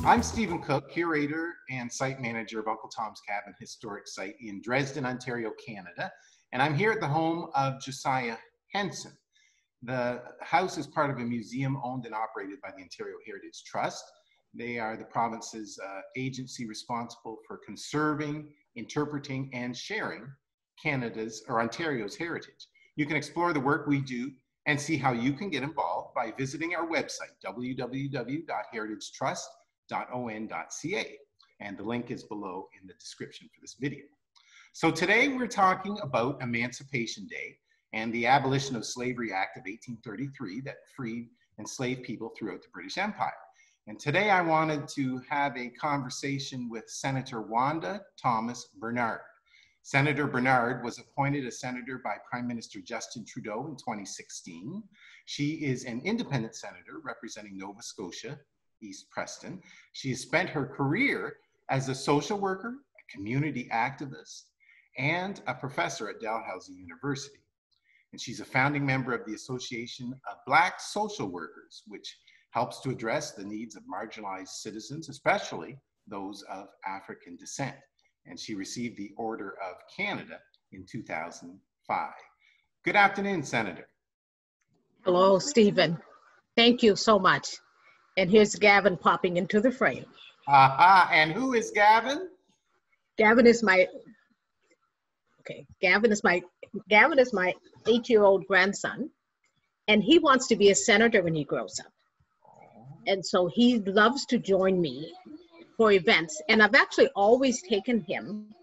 I'm Stephen Cook, curator and site manager of Uncle Tom's Cabin Historic Site in Dresden, Ontario, Canada. And I'm here at the home of Josiah Henson. The house is part of a museum owned and operated by the Ontario Heritage Trust. They are the province's agency responsible for conserving, interpreting, and sharing Canada's or Ontario's heritage. You can explore the work we do and see how you can get involved by visiting our website, www.heritagetrust.on.ca. And the link is below in the description for this video. So today we're talking about Emancipation Day and the Abolition of Slavery Act of 1833 that freed enslaved people throughout the British Empire. And today I wanted to have a conversation with Senator Wanda Thomas Bernard. Senator Bernard was appointed a senator by Prime Minister Justin Trudeau in 2016. She is an independent senator representing Nova Scotia, East Preston. She has spent her career as a social worker, a community activist, and a professor at Dalhousie University. And she's a founding member of the Association of Black Social Workers, which helps to address the needs of marginalized citizens, especially those of African descent. And she received the Order of Canada in 2005. Good afternoon, Senator. Hello, Stephen. Thank you so much. And here's Gavin popping into the frame. Aha, and who is Gavin? Gavin is my 8-year-old grandson, and he wants to be a senator when he grows up. And so he loves to join me for events. And I've actually always taken him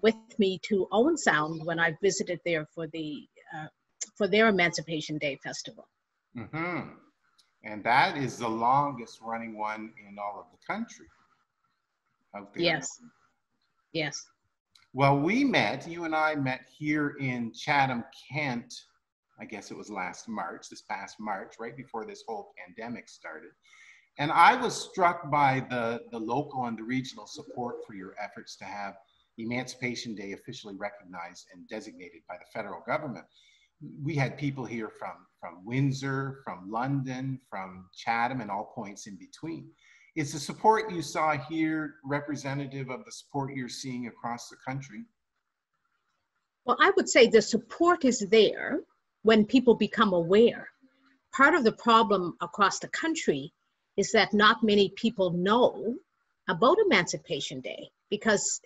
with me to Owen Sound when I visited there for their Emancipation Day festival. Mm-hmm. And that is the longest running one in all of the country out there. Yes. Yes. Well, you and I met here in Chatham, Kent. I guess it was this past March, right before this whole pandemic started. And I was struck by the local and the regional support for your efforts to have Emancipation Day officially recognized and designated by the federal government. We had people here from Windsor, from London, from Chatham, and all points in between. Is the support you saw here representative of the support you're seeing across the country? Well, I would say the support is there when people become aware. Part of the problem across the country is that not many people know about Emancipation Day because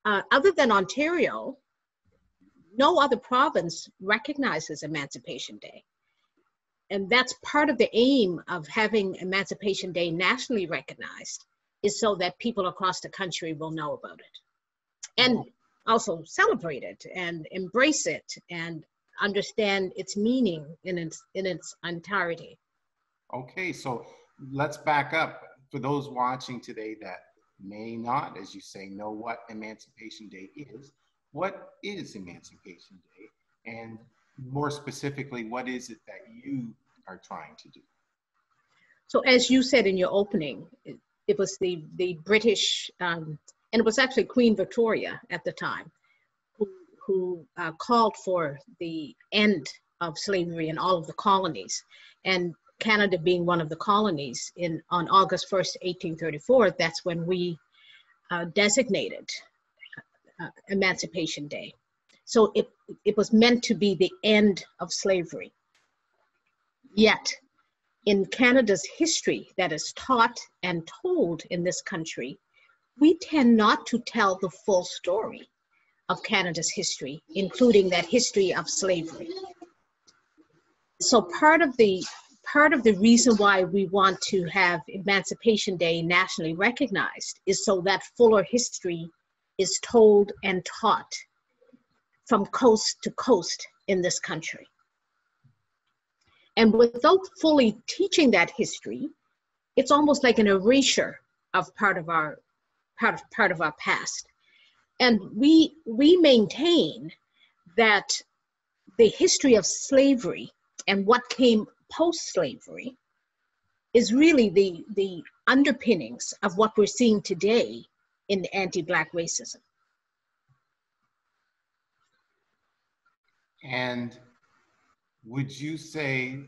other than Ontario, no other province recognizes Emancipation Day. And that's part of the aim of having Emancipation Day nationally recognized, is so that people across the country will know about it and also celebrate it and embrace it and understand its meaning in its entirety. Okay, so let's back up. For those watching today that may not, as you say, know what Emancipation Day is, what is Emancipation Day? And more specifically, what is it that you are trying to do? So as you said in your opening, it was the British, and it was actually Queen Victoria at the time, who called for the end of slavery in all of the colonies. And Canada being one of the colonies, on August 1st, 1834, that's when we designated Emancipation Day. So it was meant to be the end of slavery. Yet, in Canada's history that is taught and told in this country, we tend not to tell the full story of Canada's history, including that history of slavery. So part of the reason why we want to have Emancipation Day nationally recognized is so that fuller history is told and taught from coast to coast in this country. And without fully teaching that history, it's almost like an erasure of part of our past. And we maintain that the history of slavery and what came post-slavery is really the underpinnings of what we're seeing today in anti-Black racism. And would you say,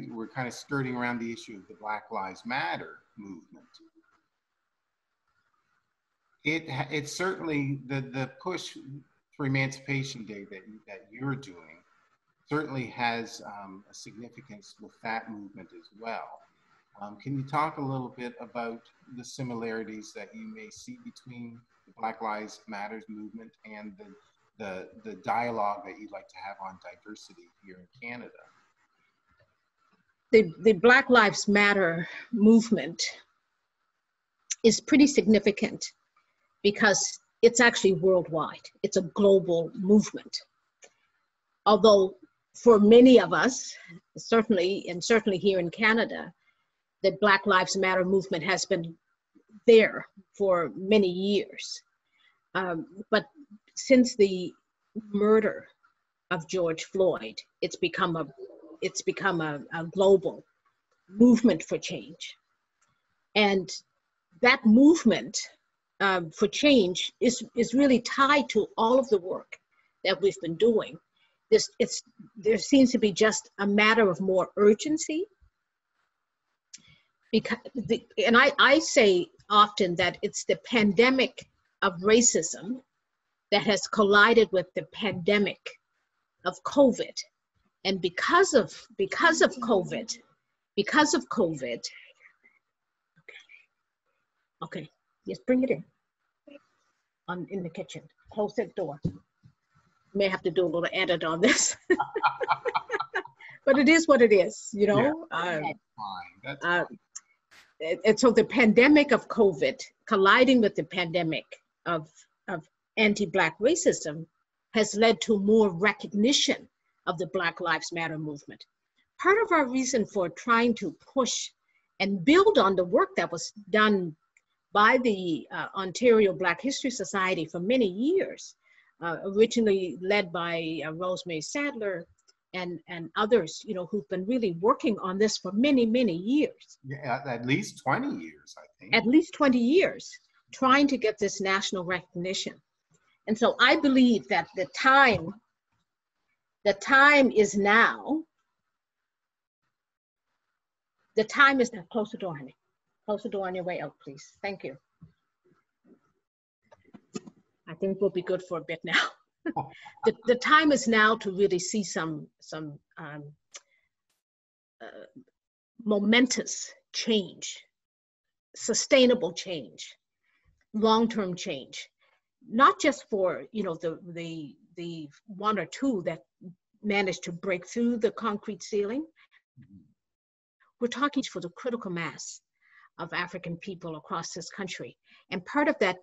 we're kind of skirting around the issue of the Black Lives Matter movement. It's certainly the push for Emancipation Day that you're doing certainly has a significance with that movement as well. Can you talk a little bit about the similarities that you may see between the Black Lives Matter movement and the dialogue that you'd like to have on diversity here in Canada? The Black Lives Matter movement is pretty significant because it's actually worldwide. It's a global movement. Although for many of us, certainly here in Canada, the Black Lives Matter movement has been there for many years. But since the murder of George Floyd, it's become a global movement for change. And that movement for change is really tied to all of the work that we've been doing. There seems to be just a matter of more urgency. Because I say often that it's the pandemic of racism that has collided with the pandemic of COVID. And because of COVID, okay, yes, bring it in the kitchen. Close that door. May have to do a little edit on this, but it is what it is, you know. Yeah, that's fine. And so the pandemic of COVID colliding with the pandemic of anti-Black racism has led to more recognition of the Black Lives Matter movement. Part of our reason for trying to push and build on the work that was done by the Ontario Black History Society for many years, originally led by Rosemary Sadler and others, you know, who've been really working on this for many, many years. Yeah, at least 20 years, I think. At least 20 years, trying to get this national recognition. And so I believe that the time is now. The time is now. Close the door, honey. Close the door on your way out, please. Thank you. I think we'll be good for a bit now. The time is now to really see some momentous change, sustainable change, long-term change, not just for, you know, the one or two that managed to break through the concrete ceiling. We're talking for the critical mass of African people across this country, and part of that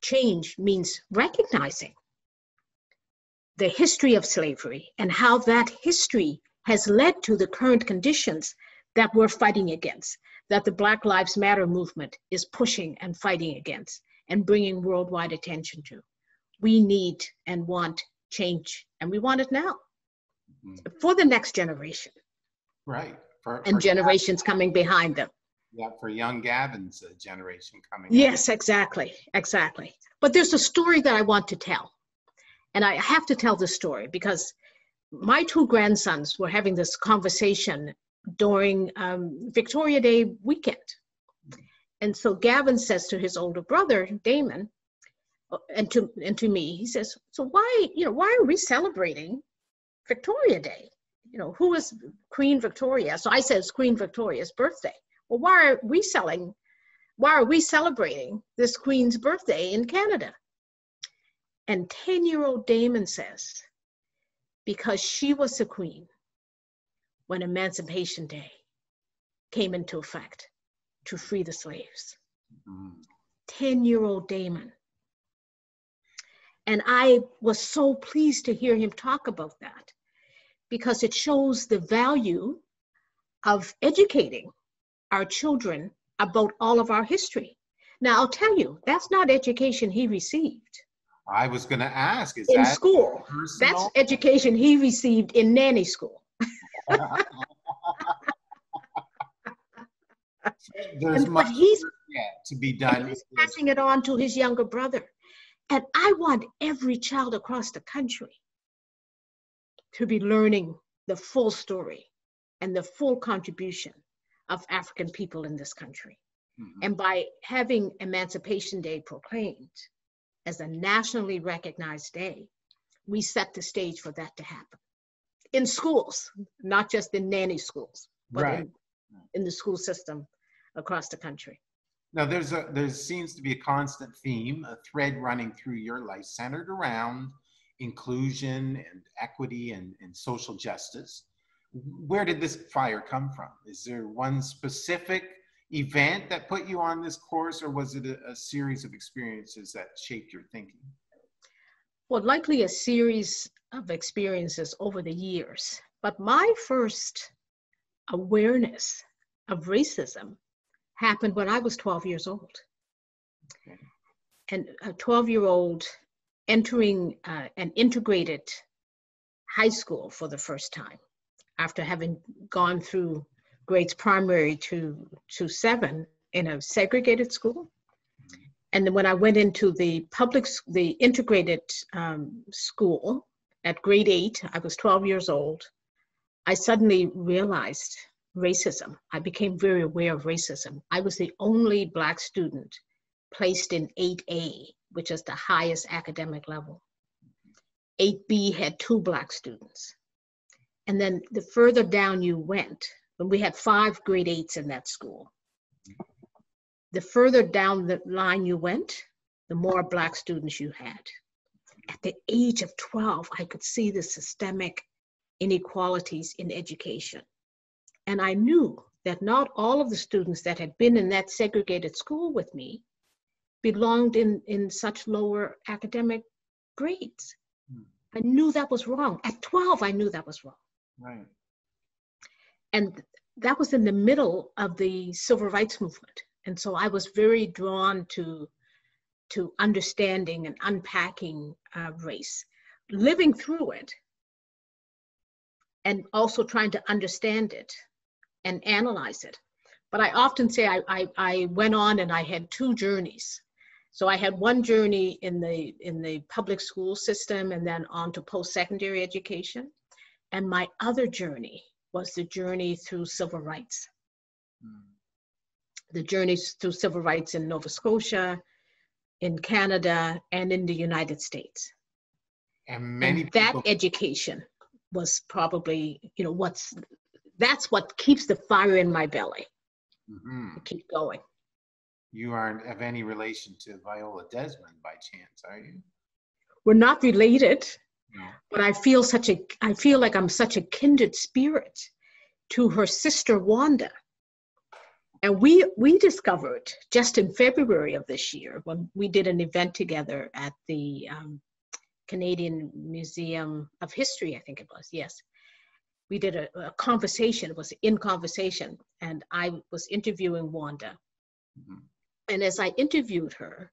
change means recognizing the history of slavery and how that history has led to the current conditions that we're fighting against, that the Black Lives Matter movement is pushing and fighting against and bringing worldwide attention to. We need and want change, and we want it now for the next generation. Right. And generations coming behind them. Yeah, for young Gavin's generation coming. Yes, exactly. But there's a story that I want to tell. And I have to tell this story because my two grandsons were having this conversation during Victoria Day weekend. And so Gavin says to his older brother, Damon, and to me, he says, so why are we celebrating Victoria Day? You know, who is Queen Victoria? So I said it's Queen Victoria's birthday. Well, why are we celebrating this Queen's birthday in Canada? And 10-year-old Damon says, because she was the Queen when Emancipation Day came into effect to free the slaves. 10-year-old Damon. And I was so pleased to hear him talk about that because it shows the value of educating our children about all of our history. Now, I'll tell you, that's not education he received. I was going to ask, is in that school? personal? That's education he received in nanny school. There's much yet to be done. He's passing it on to his younger brother. And I want every child across the country to be learning the full story and the full contribution of African people in this country. Mhm. And by having Emancipation Day proclaimed as a nationally recognized day, we set the stage for that to happen in schools, not just in nanny schools, but Right. in the school system across the country. Now, there seems to be a constant theme, a thread running through your life centered around inclusion and equity and social justice. Where did this fire come from? Is there one specific event that put you on this course, or was it a series of experiences that shaped your thinking? Well, likely a series of experiences over the years. But my first awareness of racism happened when I was 12 years old. Okay. And a 12-year-old entering an integrated high school for the first time after having gone through grades primary to 7 in a segregated school. And then when I went into the integrated school at grade 8, I was 12 years old, I suddenly realized racism. I became very aware of racism. I was the only Black student placed in 8A, which is the highest academic level. 8B had 2 Black students. And then the further down you went, when we had 5 grade 8s in that school, the further down the line you went, the more Black students you had. At the age of 12, I could see the systemic inequalities in education. And I knew that not all of the students that had been in that segregated school with me belonged in such lower academic grades. I knew that was wrong. At 12, I knew that was wrong. Right. And that was in the middle of the civil rights movement. And so I was very drawn to understanding and unpacking race, living through it, and also trying to understand it and analyze it. But I often say I went on and I had 2 journeys. So I had one journey in the public school system and then on to post-secondary education. And my other journey was the journey through civil rights. The journeys through civil rights in Nova Scotia, in Canada, and in the United States. And that education was probably, that's what keeps the fire in my belly to keep going. You aren't of any relation to Viola Desmond by chance, are you? We're not related, No. but I feel like I'm such a kindred spirit to her sister Wanda. And we discovered just in February of this year, when we did an event together at the Canadian Museum of History, I think it was, yes. We did a conversation, it was in conversation, and I was interviewing Wanda. And as I interviewed her,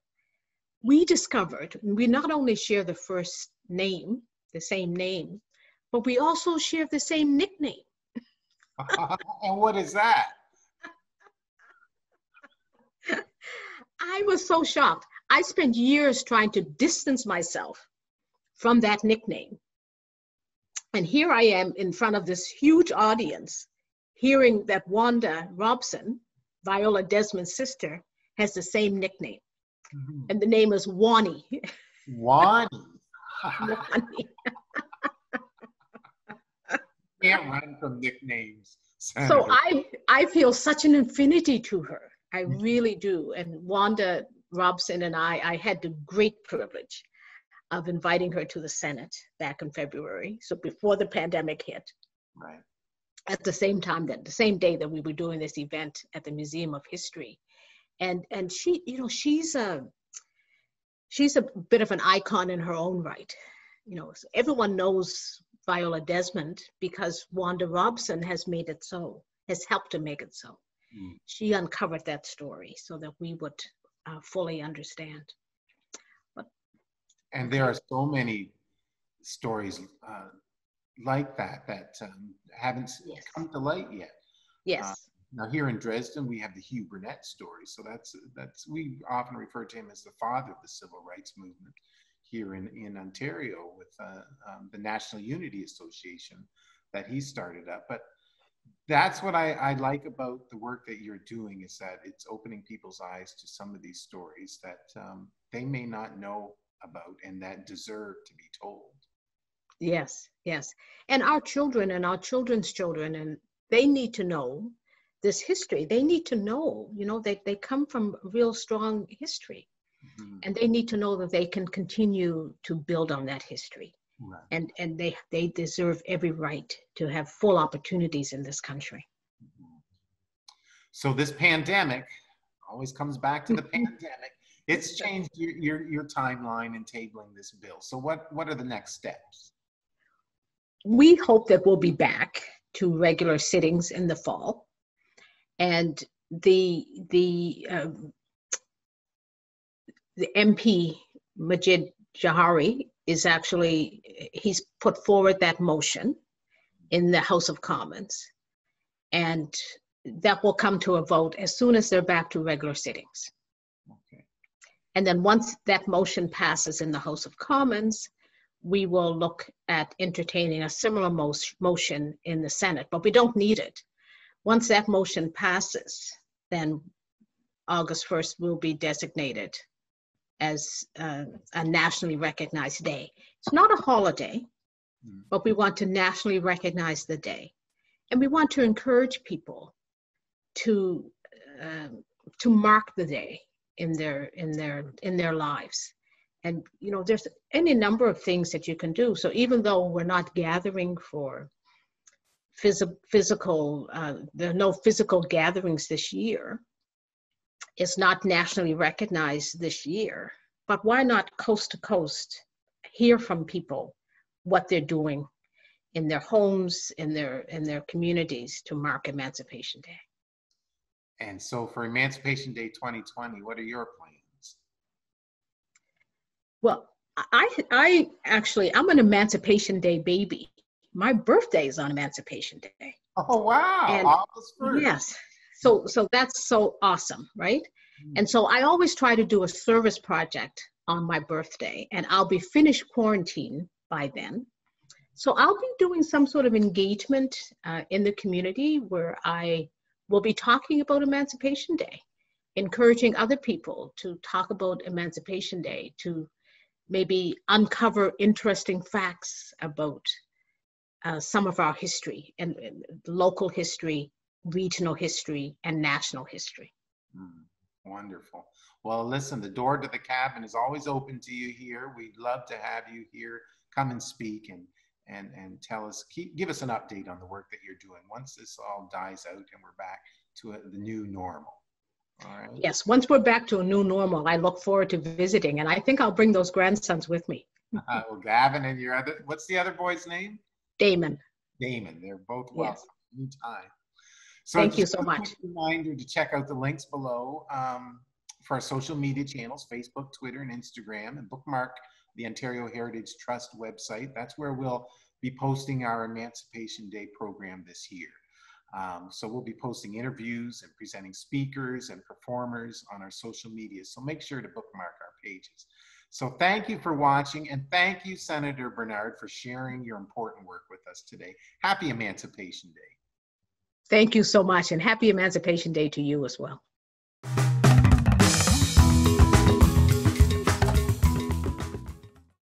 we discovered, we not only share the first name, the same name, but we also share the same nickname. And what is that? I was so shocked. I spent years trying to distance myself from that nickname. And here I am in front of this huge audience, hearing that Wanda Robson, Viola Desmond's sister, has the same nickname. And the name is Wani. Wani. Wani. Can't run from nicknames. So I feel such an affinity to her. I really do. And Wanda Robson and I had the great privilege of inviting her to the Senate back in February. So before the pandemic hit. Right. At the same time, the same day that we were doing this event at the Museum of History. And she, she's a bit of an icon in her own right. So everyone knows Viola Desmond because Wanda Robson has made it so, has helped to make it so. She uncovered that story so that we would fully understand. And there are so many stories like that haven't come to light yet. Yes. Now here in Dresden, we have the Hugh Burnett story. So that's we often refer to him as the father of the civil rights movement here in Ontario with the National Unity Association that he started up. But That's what I like about the work that you're doing, is that it's opening people's eyes to some of these stories that they may not know about and that deserve to be told. Yes, yes. And our children and our children's children, and they need to know this history. They need to know, they come from real strong history. Mhm. And they need to know that they can continue to build on that history. Right. And they deserve every right to have full opportunities in this country. So this pandemic always comes back to the pandemic. It's changed your timeline in tabling this bill. So what are the next steps? We hope that we'll be back to regular sittings in the fall. And the MP, Majid Jahari, he's put forward that motion in the House of Commons, and that will come to a vote as soon as they're back to regular sittings. Okay. And then once that motion passes in the House of Commons, we will look at entertaining a similar motion in the Senate, but we don't need it. Once that motion passes, then August 1st will be designated as a nationally recognized day. It's not a holiday, but we want to nationally recognize the day. And we want to encourage people to mark the day in their lives. And there's any number of things that you can do. So even though we're not gathering for physical, there are no physical gatherings this year, it's not nationally recognized this year, but why not coast to coast hear from people what they're doing in their homes, in their communities to mark Emancipation Day. And so for Emancipation Day 2020, what are your plans? Well, I'm an Emancipation Day baby. My birthday is on Emancipation Day. Oh, wow. And August 1st. yes. So that's so awesome, right? And so I always try to do a service project on my birthday, and I'll be finished quarantine by then. So I'll be doing some sort of engagement in the community where I will be talking about Emancipation Day, encouraging other people to talk about Emancipation Day, to maybe uncover interesting facts about some of our history and local history, regional history, and national history. Wonderful. Well, listen, the door to the cabin is always open to you here. We'd love to have you here. Come and speak and tell us, give us an update on the work that you're doing once this all dies out and we're back to the new normal. All right. Yes, once we're back to a new normal, I look forward to visiting, and I think I'll bring those grandsons with me. Well, Gavin and your other, what's the other boy's name? Damon. Damon. They're both welcome anytime. So thank you so much. Reminder to check out the links below for our social media channels, Facebook, Twitter, and Instagram, and bookmark the Ontario Heritage Trust website. That's where we'll be posting our Emancipation Day program this year. So we'll be posting interviews and presenting speakers and performers on our social media. So make sure to bookmark our pages. So thank you for watching, and thank you, Senator Bernard, for sharing your important work with us today. Happy Emancipation Day. Thank you so much, and happy Emancipation Day to you as well.